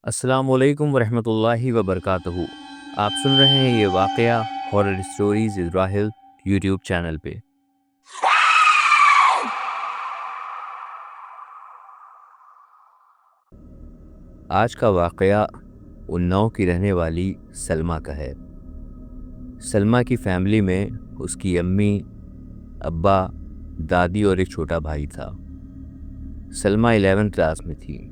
السلام علیکم ورحمۃ اللہ وبرکاتہ۔ آپ سن رہے ہیں یہ واقعہ horror stories Rahul YouTube channel پہ۔ آج کا واقعہ اناؤ کی رہنے والی سلمیٰ کا ہے۔ سلمیٰ کی فیملی میں اس کی امی، ابا، دادی اور ایک چھوٹا بھائی تھا۔ سلمیٰ 11 کلاس میں تھی۔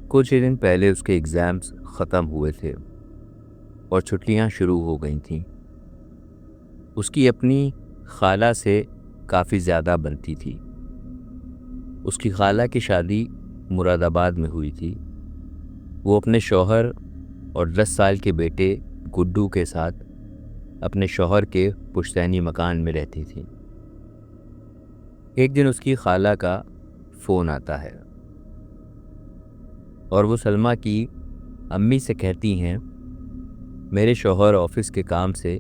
کچھ ہی دن پہلے اس کے ایگزامز ختم ہوئے تھے اور چھٹیاں شروع ہو گئی تھیں۔ اس کی اپنی خالہ سے کافی زیادہ بنتی تھی۔ اس کی خالہ کی شادی مراد آباد میں ہوئی تھی۔ وہ اپنے شوہر اور 10 سال کے بیٹے گڈو کے ساتھ اپنے شوہر کے پشتینی مکان میں رہتی تھی۔ ایک دن اس کی خالہ کا فون آتا ہے اور وہ سلمیٰ کی امی سے کہتی ہیں، میرے شوہر آفس کے کام سے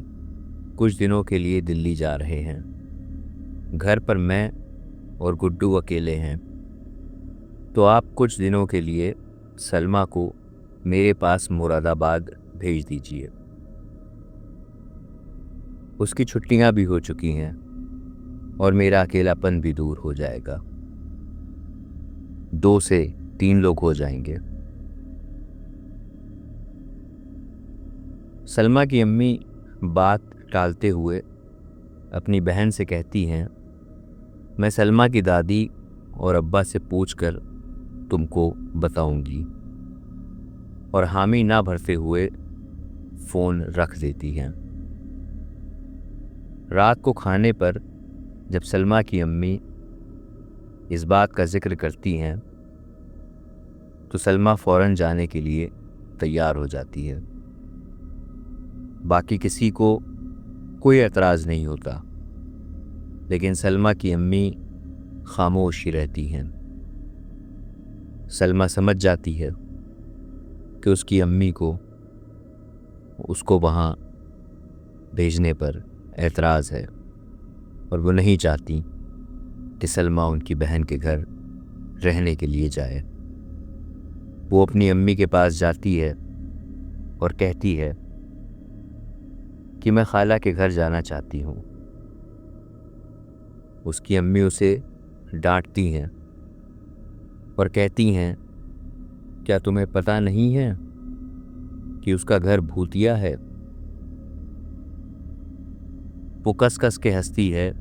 کچھ دنوں کے لیے دلی جا رہے ہیں۔ گھر پر میں اور گڈو اکیلے ہیں، تو آپ کچھ دنوں کے لیے سلمیٰ کو میرے پاس مراد آباد بھیج دیجیے۔ اس کی چھٹیاں بھی ہو چکی ہیں اور میرا اکیلا پن بھی دور ہو جائے گا۔ 2 سے 3 لوگ ہو جائیں گے۔ سلمیٰ کی امی بات ٹالتے ہوئے اپنی بہن سے کہتی ہیں، میں سلمیٰ کی دادی اور ابا سے پوچھ کر تم کو بتاؤں گی، اور حامی نہ بھرتے ہوئے فون رکھ دیتی ہیں۔ رات کو کھانے پر جب سلمیٰ کی امی اس بات کا ذکر کرتی ہیں تو سلمیٰ فوراً جانے کے لیے تیار ہو جاتی ہے۔ باقی کسی کو کوئی اعتراض نہیں ہوتا، لیکن سلمیٰ کی امی خاموش ہی رہتی ہیں۔ سلمیٰ سمجھ جاتی ہے کہ اس کی امی کو اس کو وہاں بھیجنے پر اعتراض ہے اور وہ نہیں چاہتی کہ سلمیٰ ان کی بہن کے گھر رہنے کے لیے جائے۔ وہ اپنی امی کے پاس جاتی ہے اور کہتی ہے کہ میں خالہ کے گھر جانا چاہتی ہوں۔ اس کی امی اسے ڈانٹتی ہیں اور کہتی ہیں، کیا تمہیں پتہ نہیں ہے کہ اس کا گھر بھوتیا ہے؟ وہ کس کس کے ہنستی ہے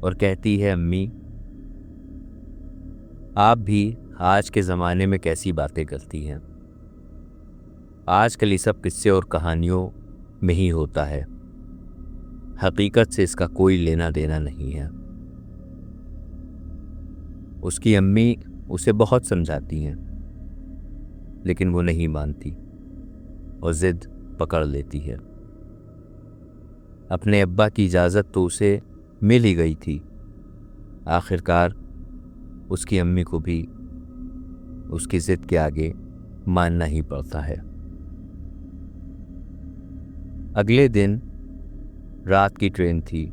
اور کہتی ہے، امی آپ بھی آج کے زمانے میں کیسی باتیں کرتی ہیں؟ آج کل یہ سب قصے اور کہانیوں میں ہی ہوتا ہے، حقیقت سے اس کا کوئی لینا دینا نہیں ہے۔ اس کی امی اسے بہت سمجھاتی ہیں، لیکن وہ نہیں مانتی اور ضد پکڑ لیتی ہے۔ اپنے ابا کی اجازت تو اسے مل ہی گئی تھی، آخر کار اس کی امی کو بھی اس کی ضد کے آگے ماننا ہی پڑتا ہے۔ اگلے دن رات کی ٹرین تھی۔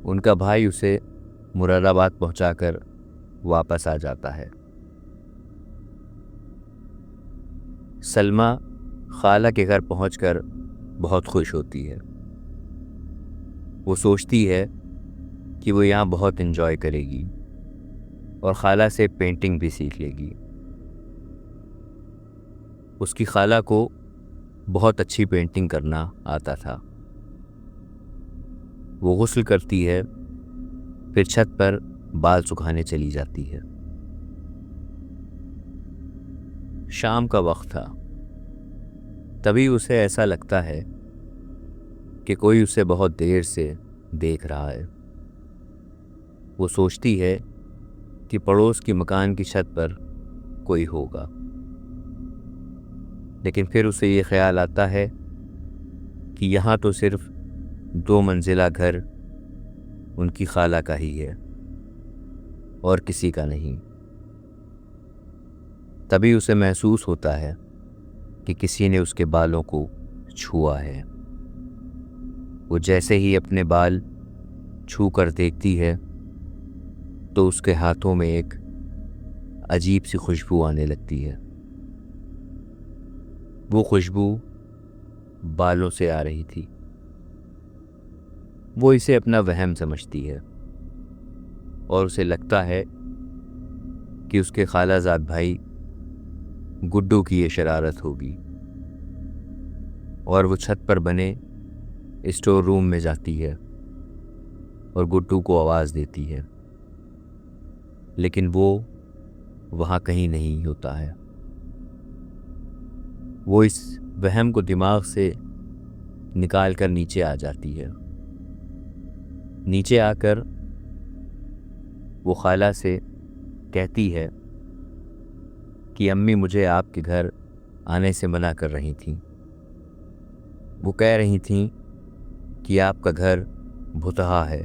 ان کا بھائی اسے مراد آباد پہنچا کر واپس آ جاتا ہے۔ سلمیٰ خالہ کے گھر پہنچ کر بہت خوش ہوتی ہے۔ وہ سوچتی ہے کہ وہ یہاں بہت انجوائے کرے گی اور خالہ سے پینٹنگ بھی سیکھ لے گی۔ اس کی خالہ کو بہت اچھی پینٹنگ کرنا آتا تھا۔ وہ غسل کرتی ہے، پھر چھت پر بال سکھانے چلی جاتی ہے۔ شام کا وقت تھا، تبھی اسے ایسا لگتا ہے کہ کوئی اسے بہت دیر سے دیکھ رہا ہے۔ وہ سوچتی ہے کہ پڑوس کی مکان کی چھت پر کوئی ہوگا، لیکن پھر اسے یہ خیال آتا ہے کہ یہاں تو صرف 2 منزلہ گھر ان کی خالہ کا ہی ہے اور کسی کا نہیں۔ تبھی اسے محسوس ہوتا ہے کہ کسی نے اس کے بالوں کو چھوا ہے۔ وہ جیسے ہی اپنے بال چھو کر دیکھتی ہے تو اس کے ہاتھوں میں ایک عجیب سی خوشبو آنے لگتی ہے۔ وہ خوشبو بالوں سے آ رہی تھی۔ وہ اسے اپنا وہم سمجھتی ہے اور اسے لگتا ہے کہ اس کے خالہ زاد بھائی گڈو کی یہ شرارت ہوگی، اور وہ چھت پر بنے اسٹور روم میں جاتی ہے اور گڈو کو آواز دیتی ہے، لیکن وہ وہاں کہیں نہیں ہوتا ہے۔ وہ اس وہم کو دماغ سے نکال کر نیچے آ جاتی ہے۔ نیچے آ کر وہ خالہ سے کہتی ہے کہ امی مجھے آپ کے گھر آنے سے منع کر رہی تھیں۔ وہ کہہ رہی تھیں کہ آپ کا گھر بھتہا ہے۔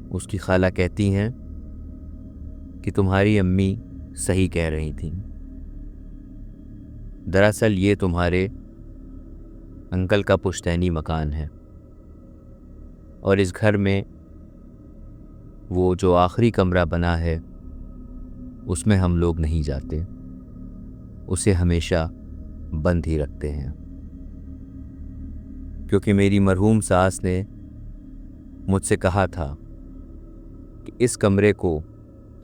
اس کی خالہ کہتی ہیں کہ تمہاری امی صحیح کہہ رہی تھیں، دراصل یہ تمہارے انکل کا پشتینی مکان ہے، اور اس گھر میں وہ جو آخری کمرہ بنا ہے اس میں ہم لوگ نہیں جاتے، اسے ہمیشہ بند ہی رکھتے ہیں، کیونکہ میری مرحوم ساس نے مجھ سے کہا تھا کہ اس کمرے کو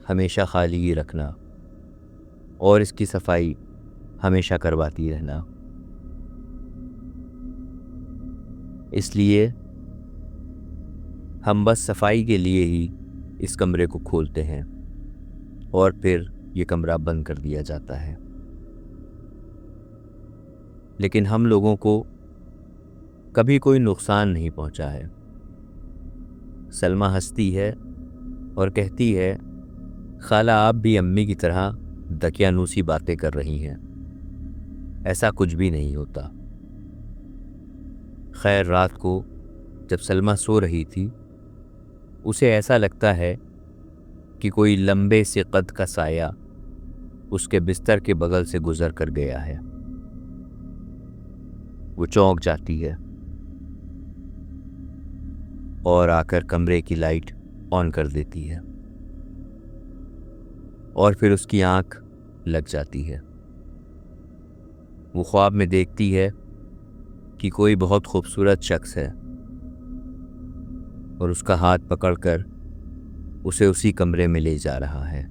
ہمیشہ خالی ہی رکھنا اور اس کی صفائی ہمیشہ کرواتی رہنا۔ اس لیے ہم بس صفائی کے لیے ہی اس کمرے کو کھولتے ہیں اور پھر یہ کمرہ بند کر دیا جاتا ہے۔ لیکن ہم لوگوں کو کبھی کوئی نقصان نہیں پہنچا ہے۔ سلمیٰ ہنستی ہے اور کہتی ہے، خالہ آپ بھی امی کی طرح دقیانوسی باتیں کر رہی ہیں، ایسا کچھ بھی نہیں ہوتا۔ خیر رات کو جب سلمیٰ سو رہی تھی، اسے ایسا لگتا ہے کہ کوئی لمبے سے قد کا سایہ اس کے بستر کے بغل سے گزر کر گیا ہے۔ وہ چونک جاتی ہے اور آ کر کمرے کی لائٹ آن کر دیتی ہے، اور پھر اس کی آنکھ لگ جاتی ہے۔ وہ خواب میں دیکھتی ہے کہ کوئی بہت خوبصورت شخص ہے اور اس کا ہاتھ پکڑ کر اسے اسی کمرے میں لے جا رہا ہے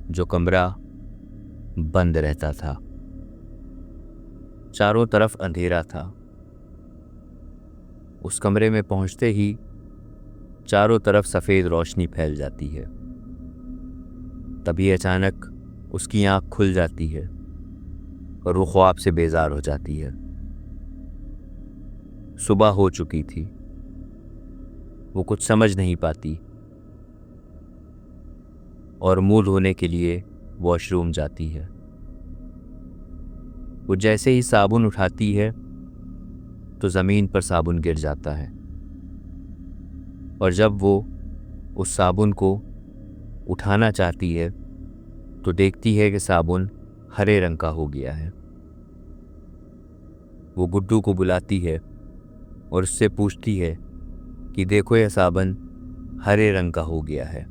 جو کمرہ بند رہتا تھا۔ چاروں طرف اندھیرا تھا۔ اس کمرے میں پہنچتے ہی چاروں طرف سفید روشنی پھیل جاتی ہے۔ تبھی اچانک اس کی آنکھ کھل جاتی ہے اور وہ خواب سے بیزار ہو جاتی ہے۔ صبح ہو چکی تھی۔ وہ کچھ سمجھ نہیں پاتی اور منہ دھونے کے لیے واش روم جاتی ہے۔ وہ جیسے ہی صابن اٹھاتی ہے تو زمین پر صابن گر جاتا ہے، اور جب وہ اس صابن کو اٹھانا چاہتی ہے تو دیکھتی ہے کہ صابن ہرے رنگ کا ہو گیا ہے۔ وہ گڈو کو بلاتی ہے اور اس سے پوچھتی ہے کہ دیکھو یہ صابن ہرے رنگ کا ہو گیا ہے۔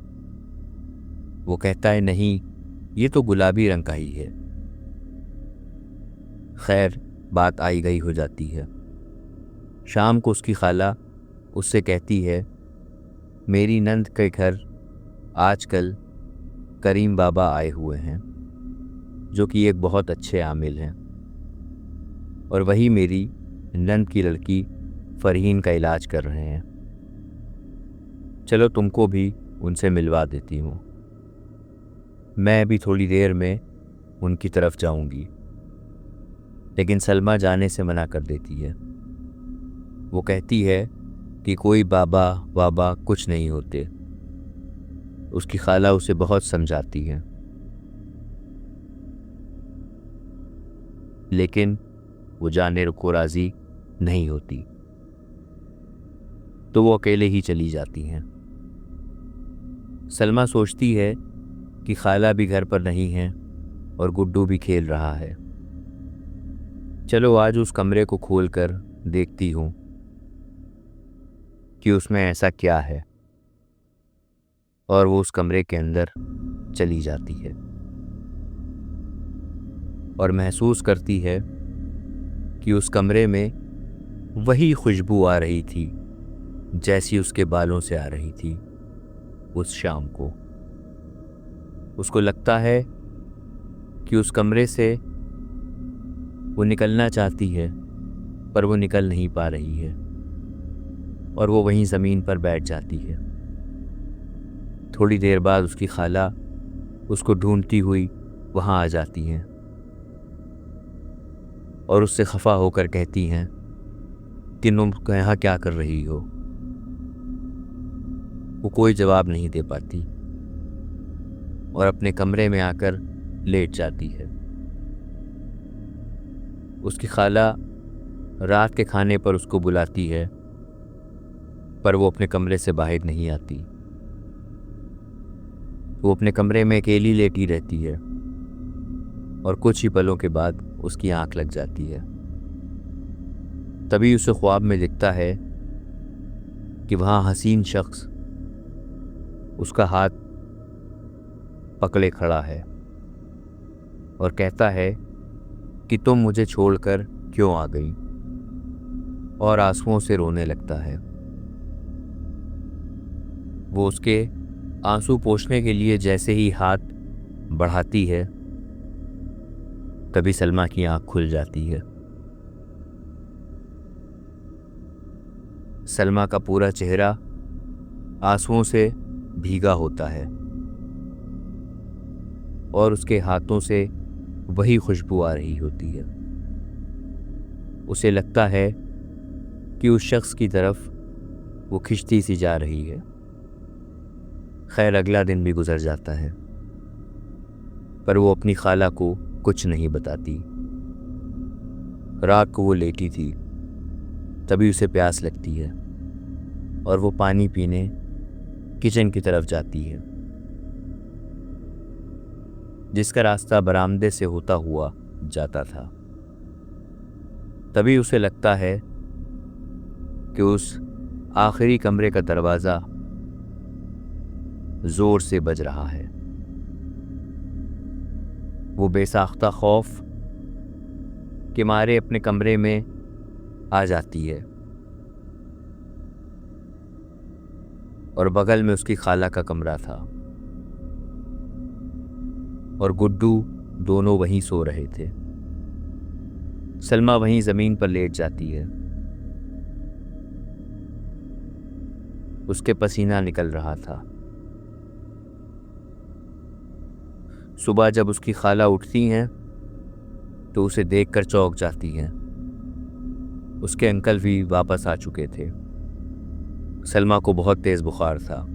وہ کہتا ہے نہیں، یہ تو گلابی رنگ کا ہی ہے۔ خیر بات آئی گئی ہو جاتی ہے۔ شام کو اس کی خالہ اس سے کہتی ہے، میری نند کے گھر آج کل کریم بابا آئے ہوئے ہیں جو کہ ایک بہت اچھے عامل ہیں، اور وہی میری نند کی لڑکی فرحین کا علاج کر رہے ہیں۔ چلو تم کو بھی ان سے ملوا دیتی ہوں، میں بھی تھوڑی دیر میں ان کی طرف جاؤں گی۔ لیکن سلمیٰ جانے سے منع کر دیتی ہے۔ وہ کہتی ہے کہ کوئی بابا کچھ نہیں ہوتے۔ اس کی خالہ اسے بہت سمجھاتی ہے، لیکن وہ جانے کو راضی نہیں ہوتی، تو وہ اکیلے ہی چلی جاتی ہیں۔ سلمیٰ سوچتی ہے کہ خالہ بھی گھر پر نہیں ہے اور گڈو بھی کھیل رہا ہے۔ چلو آج اس کمرے کو کھول کر دیکھتی ہوں کہ اس میں ایسا کیا ہے اور وہ اس کمرے کے اندر چلی جاتی ہے اور محسوس کرتی ہے کہ اس کمرے میں وہی خوشبو آ رہی تھی جیسی اس کے بالوں سے آ رہی تھی اس شام کو۔ اس کو لگتا ہے کہ اس کمرے سے وہ نکلنا چاہتی ہے پر وہ نکل نہیں پا رہی ہے اور وہ وہیں زمین پر بیٹھ جاتی ہے۔ تھوڑی دیر بعد اس کی خالہ اس کو ڈھونڈتی ہوئی وہاں آ جاتی ہیں اور اس سے خفا ہو کر کہتی ہیں کہ تم یہاں کیا کر رہی ہو؟ وہ کوئی جواب نہیں دے پاتی اور اپنے کمرے میں آ کر لیٹ جاتی ہے۔ اس کی خالہ رات کے کھانے پر اس کو بلاتی ہے پر وہ اپنے کمرے سے باہر نہیں آتی۔ وہ اپنے کمرے میں اکیلی لیٹی رہتی ہے اور کچھ ہی پلوں کے بعد اس کی آنکھ لگ جاتی ہے۔ تبھی اسے خواب میں دکھتا ہے کہ وہاں حسین شخص اس کا ہاتھ پکڑے کھڑا ہے اور کہتا ہے کہ تم مجھے چھوڑ کر کیوں آ گئی، اور آنسوؤں سے رونے لگتا ہے۔ وہ اس کے آنسو پوچھنے کے لیے جیسے ہی ہاتھ بڑھاتی ہے تبھی سلمیٰ کی آنکھ کھل جاتی ہے۔ سلمیٰ کا پورا چہرہ آنسوؤں سے بھیگا ہوتا ہے اور اس کے ہاتھوں سے وہی خوشبو آ رہی ہوتی ہے۔ اسے لگتا ہے کہ اس شخص کی طرف وہ کھنچتی سی جا رہی ہے۔ خیر اگلا دن بھی گزر جاتا ہے پر وہ اپنی خالہ کو کچھ نہیں بتاتی۔ رات کو وہ لیٹی تھی تبھی اسے پیاس لگتی ہے اور وہ پانی پینے کچن کی طرف جاتی ہے جس کا راستہ برآمدے سے ہوتا ہوا جاتا تھا۔ تبھی اسے لگتا ہے کہ اس آخری کمرے کا دروازہ زور سے بج رہا ہے۔ وہ بے ساختہ خوف کے مارے اپنے کمرے میں آ جاتی ہے اور بغل میں اس کی خالہ کا کمرہ تھا اور گڈو دونوں وہیں سو رہے تھے۔ سلمیٰ وہیں زمین پر لیٹ جاتی ہے۔ اس کے پسینہ نکل رہا تھا۔ صبح جب اس کی خالہ اٹھتی ہیں تو اسے دیکھ کر چونک جاتی ہیں۔ اس کے انکل بھی واپس آ چکے تھے۔ سلمیٰ کو بہت تیز بخار تھا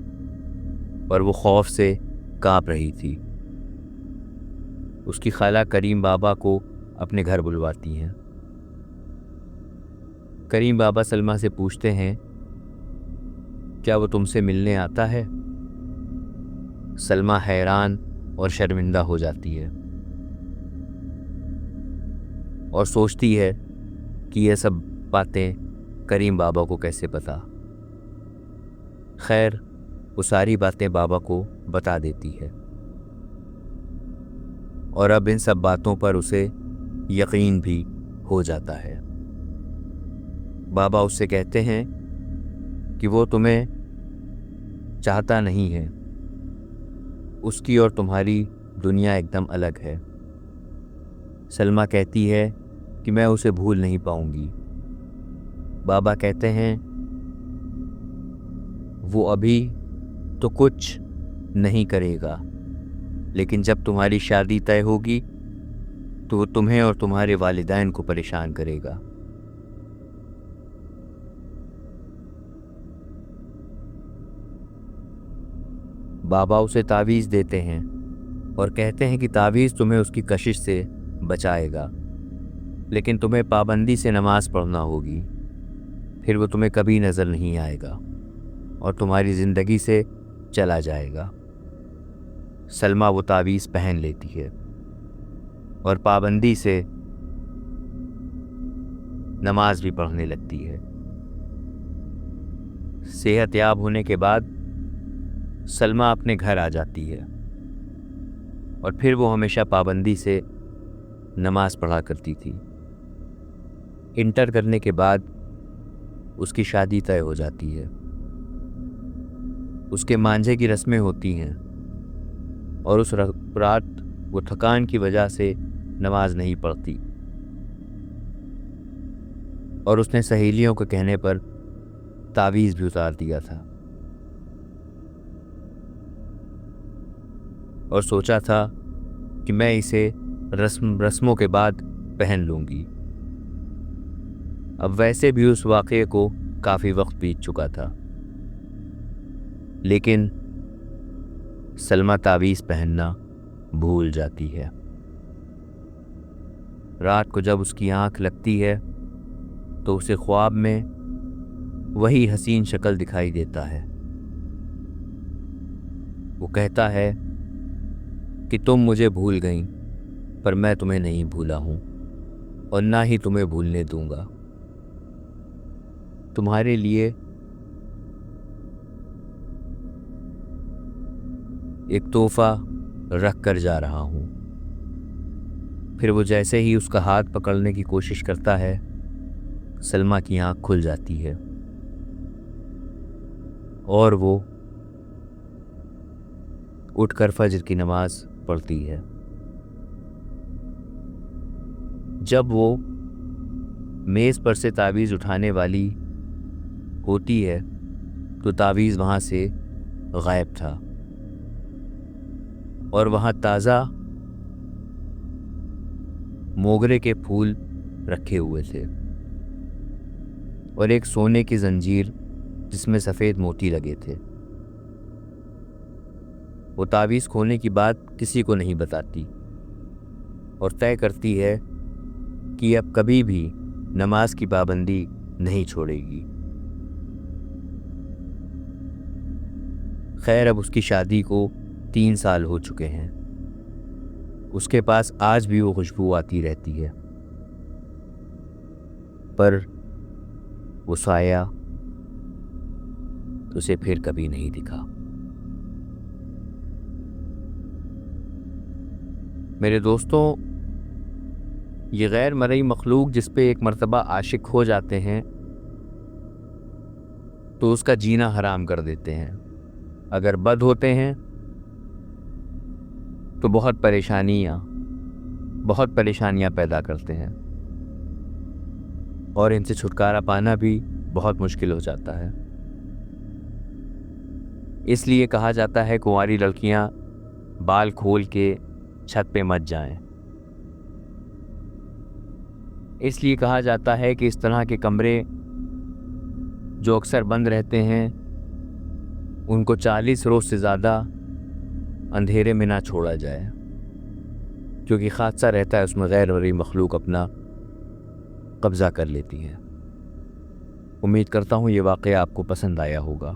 اور وہ خوف سے کانپ رہی تھی۔ اس کی خالہ کریم بابا کو اپنے گھر بلواتی ہیں۔ کریم بابا سلمیٰ سے پوچھتے ہیں کیا وہ تم سے ملنے آتا ہے؟ سلمیٰ حیران اور شرمندہ ہو جاتی ہے اور سوچتی ہے کہ یہ سب باتیں کریم بابا کو کیسے پتا۔ خیر وہ ساری باتیں بابا کو بتا دیتی ہے اور اب ان سب باتوں پر اسے یقین بھی ہو جاتا ہے۔ بابا اس سے کہتے ہیں کہ وہ تمہیں چاہتا نہیں ہے، اس کی اور تمہاری دنیا ایک دم الگ ہے۔ سلمیٰ کہتی ہے کہ میں اسے بھول نہیں پاؤں گی۔ بابا کہتے ہیں وہ ابھی تو کچھ نہیں کرے گا لیکن جب تمہاری شادی طے ہوگی تو وہ تمہیں اور تمہارے والدین کو پریشان کرے گا۔ بابا اسے تعویذ دیتے ہیں اور کہتے ہیں کہ تعویذ تمہیں اس کی کشش سے بچائے گا لیکن تمہیں پابندی سے نماز پڑھنا ہوگی، پھر وہ تمہیں کبھی نظر نہیں آئے گا اور تمہاری زندگی سے چلا جائے گا۔ سلمیٰ وہ تعویذ پہن لیتی ہے اور پابندی سے نماز بھی پڑھنے لگتی ہے۔ صحت یاب ہونے کے بعد سلمہ اپنے گھر آ جاتی ہے اور پھر وہ ہمیشہ پابندی سے نماز پڑھا کرتی تھی۔ انٹر کرنے کے بعد اس کی شادی طے ہو جاتی ہے۔ اس کے مانجھے کی رسمیں ہوتی ہیں اور اس رات وہ تھکان کی وجہ سے نماز نہیں پڑھتی، اور اس نے سہیلیوں کے کہنے پر تعویذ بھی اتار دیا تھا اور سوچا تھا کہ میں اسے رسموں کے بعد پہن لوں گی۔ اب ویسے بھی اس واقعے کو کافی وقت بیت چکا تھا، لیکن سلمہ تعویذ پہننا بھول جاتی ہے۔ رات کو جب اس کی آنکھ لگتی ہے تو اسے خواب میں وہی حسین شکل دکھائی دیتا ہے۔ وہ کہتا ہے کہ تم مجھے بھول گئیں، پر میں تمہیں نہیں بھولا ہوں اور نہ ہی تمہیں بھولنے دوں گا۔ تمہارے لیے ایک تحفہ رکھ کر جا رہا ہوں۔ پھر وہ جیسے ہی اس کا ہاتھ پکڑنے کی کوشش کرتا ہے، سلمہ کی آنکھ کھل جاتی ہے اور وہ اٹھ کر فجر کی نماز پڑھتی ہے۔ جب وہ میز پر سے تعویذ اٹھانے والی ہوتی ہے تو تعویذ وہاں سے غائب تھا اور وہاں تازہ موگرے کے پھول رکھے ہوئے تھے اور ایک سونے کی زنجیر جس میں سفید موتی لگے تھے۔ وہ تعویذ کھونے کی بات کسی کو نہیں بتاتی اور طے کرتی ہے کہ اب کبھی بھی نماز کی پابندی نہیں چھوڑے گی۔ خیر، اب اس کی شادی کو 3 سال ہو چکے ہیں۔ اس کے پاس آج بھی وہ خوشبو آتی رہتی ہے، پر وہ سایہ اسے پھر کبھی نہیں دکھا۔ میرے دوستوں، یہ غیر مرئی مخلوق جس پہ ایک مرتبہ عاشق ہو جاتے ہیں تو اس کا جینا حرام کر دیتے ہیں۔ اگر بد ہوتے ہیں تو بہت پریشانیاں پیدا کرتے ہیں اور ان سے چھٹکارا پانا بھی بہت مشکل ہو جاتا ہے۔ اس لیے کہا جاتا ہے کنواری لڑکیاں بال کھول کے چھت پہ مت جائیں۔ اس لیے کہا جاتا ہے کہ اس طرح کے کمرے جو اکثر بند رہتے ہیں ان کو 40 روز سے زیادہ اندھیرے میں نہ چھوڑا جائے، کیونکہ خادشہ رہتا ہے اس میں غیر مرئی مخلوق اپنا قبضہ کر لیتی ہے۔ امید کرتا ہوں یہ واقعہ آپ کو پسند آیا ہوگا۔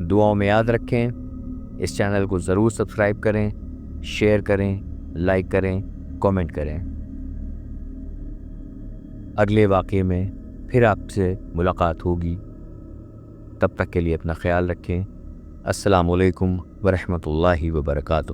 دعاؤں میں یاد رکھیں، اس چینل کو ضرور سبسکرائب کریں، شیئر کریں، لائک کریں، کامنٹ کریں۔ اگلے واقعے میں پھر آپ سے ملاقات ہوگی۔ تب تک کے لیے اپنا خیال رکھیں۔ السلام علیکم ورحمۃ اللہ وبرکاتہ۔